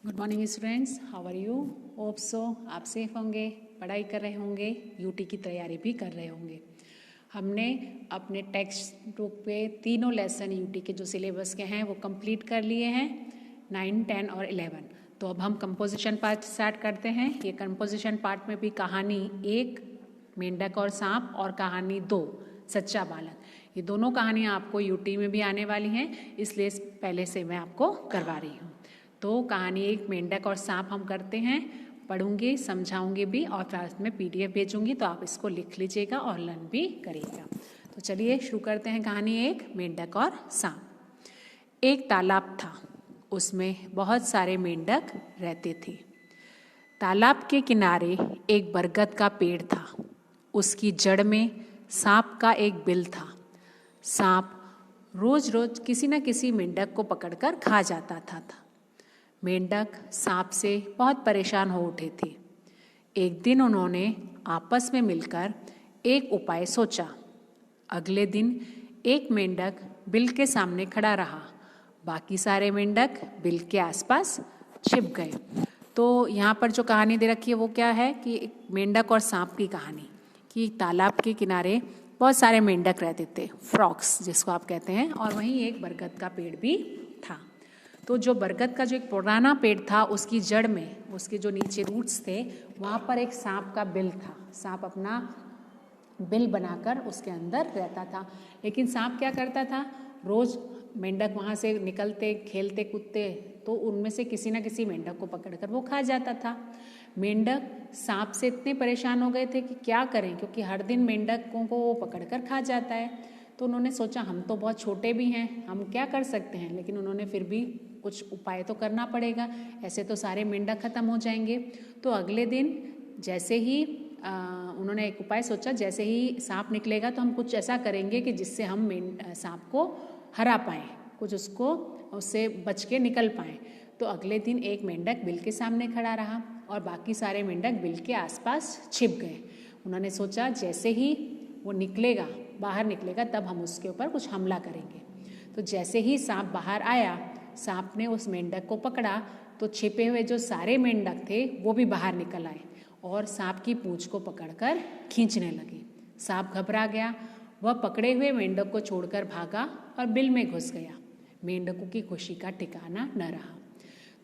Good morning students, how are you? Hope so आप safe होंगे, पढ़ाई कर रहे होंगे, यूटी की तैयारी भी कर रहे होंगे। हमने अपने टेक्स्ट बुक पे तीनों लेसन यूटी के जो सिलेबस के हैं वो कंप्लीट कर लिए हैं, 9, 10 और 11। तो अब हम कंपोजिशन पार्ट स्टार्ट करते हैं। ये कंपोजिशन पार्ट में भी कहानी 1 मेंढक और सांप और कहानी 2 सच्चा बालक, ये दोनों कहानियाँ आपको यूटी में भी आने वाली हैं, इसलिए पहले से मैं आपको करवा रही हूँ। तो कहानी 1 मेंढक और सांप हम करते हैं, पढ़ूंगी, समझाऊंगी भी और साथ में पीडीएफ भेजूंगी, तो आप इसको लिख लीजिएगा और लर्न भी करिएगा। तो चलिए शुरू करते हैं कहानी 1 मेंढक और सांप। एक तालाब था, उसमें बहुत सारे मेंढक रहते थे। तालाब के किनारे एक बरगद का पेड़ था, उसकी जड़ में सांप का एक बिल था। सांप रोज रोज किसी न किसी मेंढक को पकड़कर खा जाता था। मेंढक सांप से बहुत परेशान हो उठे थे। एक दिन उन्होंने आपस में मिलकर एक उपाय सोचा। अगले दिन एक मेंढक बिल के सामने खड़ा रहा, बाकी सारे मेंढक बिल के आसपास छिप गए। तो यहाँ पर जो कहानी दे रखी है वो क्या है कि एक मेंढक और सांप की कहानी, कि तालाब के किनारे बहुत सारे मेंढक रहते थे, फ्रॉक्स जिसको आप कहते हैं, और वहीं एक बरगद का पेड़ भी था। तो जो बरगद का जो एक पुराना पेड़ था, उसकी जड़ में, उसके जो नीचे रूट्स थे, वहाँ पर एक सांप का बिल था। सांप अपना बिल बनाकर उसके अंदर रहता था। लेकिन सांप क्या करता था, रोज मेंढक वहाँ से निकलते, खेलते कूदते, तो उनमें से किसी न किसी मेंढक को पकड़कर वो खा जाता था। मेंढक सांप से इतने परेशान हो गए थे कि क्या करें, क्योंकि हर दिन मेंढकों को वो पकड़कर खा जाता है। तो उन्होंने सोचा हम तो बहुत छोटे भी हैं, हम क्या कर सकते हैं, लेकिन उन्होंने फिर भी कुछ उपाय तो करना पड़ेगा, ऐसे तो सारे मेंढक खत्म हो जाएंगे। तो अगले दिन जैसे ही उन्होंने एक उपाय सोचा, जैसे ही सांप निकलेगा तो हम कुछ ऐसा करेंगे कि जिससे हम सांप को हरा पाएँ, कुछ उससे बच के निकल पाएँ। तो अगले दिन एक मेंढक बिल के सामने खड़ा रहा और बाकी सारे मेंढक बिल के आसपास छिप गए। उन्होंने सोचा जैसे ही वो निकलेगा, बाहर निकलेगा, तब हम उसके ऊपर कुछ हमला करेंगे। तो जैसे ही सांप बाहर आया, सांप ने उस मेंढक को पकड़ा, तो छिपे हुए जो सारे मेंढक थे वो भी बाहर निकल आए और सांप की पूंछ को पकड़कर खींचने लगे। सांप घबरा गया, वह पकड़े हुए मेंढक को छोड़कर भागा और बिल में घुस गया। मेंढकों की खुशी का ठिकाना न रहा।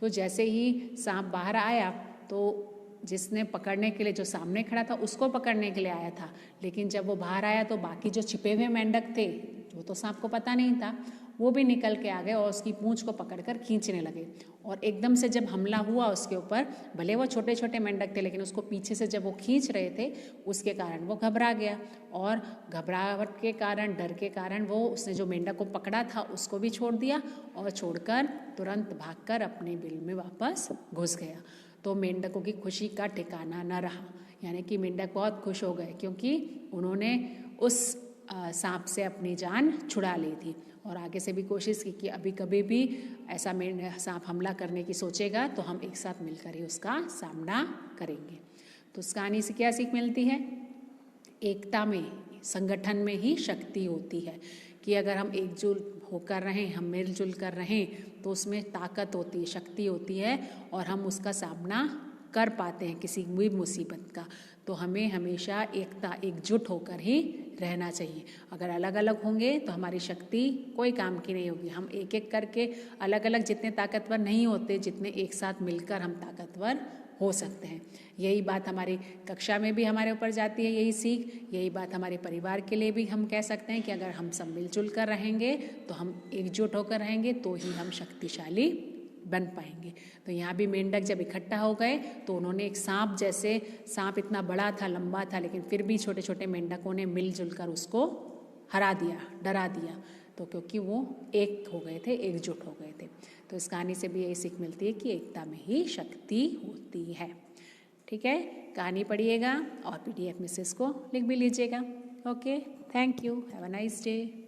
तो जैसे ही सांप बाहर आया, तो जिसने पकड़ने के लिए, जो सामने खड़ा था उसको पकड़ने के लिए आया था, लेकिन जब वो बाहर आया तो बाकी जो छिपे हुए मेंढक थे, वो तो सांप को पता नहीं था, वो भी निकल के आ गए और उसकी पूंछ को पकड़कर खींचने लगे। और एकदम से जब हमला हुआ उसके ऊपर, भले वो छोटे छोटे मेंढक थे, लेकिन उसको पीछे से जब वो खींच रहे थे, उसके कारण वो घबरा गया और घबराहट के कारण, डर के कारण, वो उसने जो मेंढक को पकड़ा था उसको भी छोड़ दिया और छोड़कर तुरंत भागकर अपने बिल में वापस घुस गया। तो मेंढकों की खुशी का ठिकाना न रहा, यानी कि मेंढक बहुत खुश हो गए क्योंकि उन्होंने उस सांप से अपनी जान छुड़ा ली थी। और आगे से भी कोशिश की कि अभी कभी भी ऐसा सांप हमला करने की सोचेगा तो हम एक साथ मिलकर ही उसका सामना करेंगे। तो उस कहानी से क्या सीख मिलती है? एकता में, संगठन में ही शक्ति होती है, कि अगर हम एकजुट होकर रहें, हम मिलजुल कर रहें, तो उसमें ताकत होती है, शक्ति होती है और हम उसका सामना कर पाते हैं किसी भी मुसीबत का। तो हमें हमेशा एकता, एकजुट होकर ही रहना चाहिए। अगर अलग अलग होंगे तो हमारी शक्ति कोई काम की नहीं होगी। हम एक एक करके अलग अलग जितने ताकतवर नहीं होते, जितने एक साथ मिलकर हम ताकतवर हो सकते हैं। यही बात हमारी कक्षा में भी हमारे ऊपर जाती है, यही सीख, यही बात हमारे परिवार के लिए भी हम कह सकते हैं कि अगर हम सब मिलजुल कर रहेंगे, तो हम एकजुट होकर रहेंगे, तो ही हम शक्तिशाली बन पाएंगे। तो यहाँ भी मेंढक जब इकट्ठा हो गए तो उन्होंने एक सांप जैसे, सांप इतना बड़ा था, लंबा था, लेकिन फिर भी छोटे छोटे मेंढकों ने मिलजुल कर उसको हरा दिया, डरा दिया। तो क्योंकि वो एक हो गए थे, एकजुट हो गए थे। तो इस कहानी से भी यही सीख मिलती है कि एकता में ही शक्ति होती है। ठीक है, कहानी पढ़िएगा और पीडीएफ में से इसको लिख भी लीजिएगा। Okay, thank you, have a nice day.